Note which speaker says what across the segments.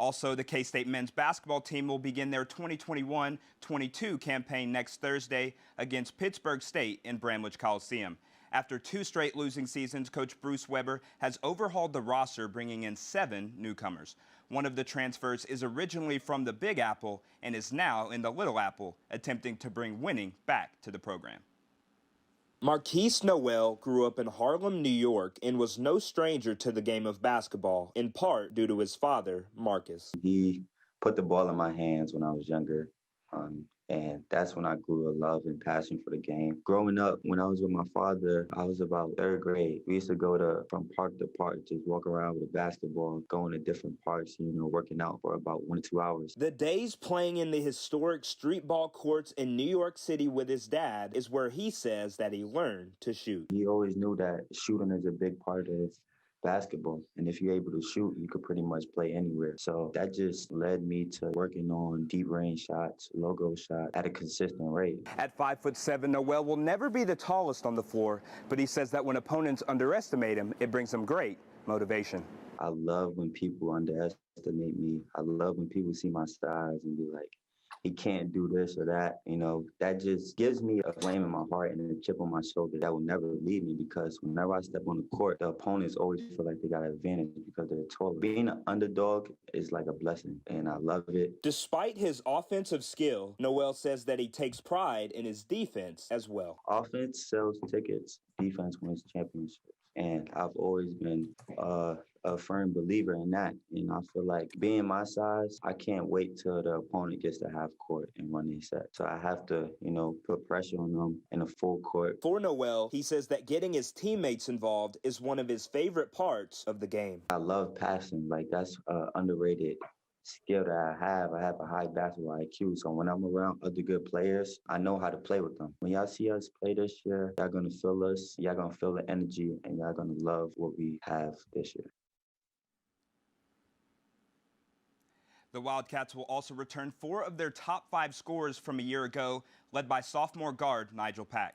Speaker 1: Also, the K-State men's basketball team will begin their 2021-22 campaign next Thursday against Pittsburgh State in Bramlage Coliseum. After 2 straight losing seasons, Coach Bruce Weber has overhauled the roster, bringing in 7 newcomers. One of the transfers is originally from the Big Apple and is now in the Little Apple, attempting to bring winning back to the program.
Speaker 2: Marquise Noel grew up in Harlem, New York, and was no stranger to the game of basketball, in part due to his father, Marcus.
Speaker 3: He put the ball in my hands when I was younger, and that's when I grew a love and passion for the game. Growing up, when I was with my father, I was about 3rd grade. We used to go from park to park, just walk around with a basketball, going to different parks, working out for about 1 to 2 hours.
Speaker 2: The days playing in the historic street ball courts in New York City with his dad is where he says that he learned to shoot.
Speaker 3: He always knew that shooting is a big part of basketball, and if you're able to shoot, you could pretty much play anywhere. So that just led me to working on deep range shots, logo shots at a consistent rate.
Speaker 1: At 5'7", Noel will never be the tallest on the floor, but he says that when opponents underestimate him, it brings him great motivation.
Speaker 3: I love when people underestimate me. I love when people see my size and be like, he can't do this or that. That just gives me a flame in my heart and a chip on my shoulder that will never leave me, because whenever I step on the court, the opponents always feel like they got an advantage because they're taller. Being an underdog is like a blessing, and I love it.
Speaker 2: Despite his offensive skill, Noel says that he takes pride in his defense as well.
Speaker 3: Offense sells tickets, defense wins championships. And I've always been a firm believer in that. And I feel like being my size, I can't wait till the opponent gets to half court and run their set. So I have to, put pressure on them in a full court.
Speaker 2: For Noel, he says that getting his teammates involved is one of his favorite parts of the game.
Speaker 3: I love passing. That's an underrated skill that I have. I have a high basketball IQ, so when I'm around other good players, I know how to play with them. When y'all see us play this year, y'all gonna feel us, y'all gonna feel the energy, and y'all gonna love what we have this year.
Speaker 1: The Wildcats will also return 4 of their top 5 scorers from a year ago, led by sophomore guard Nigel Pack.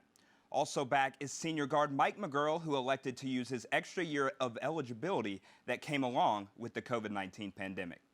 Speaker 1: Also back is senior guard Mike McGurl, who elected to use his extra year of eligibility that came along with the COVID-19 pandemic.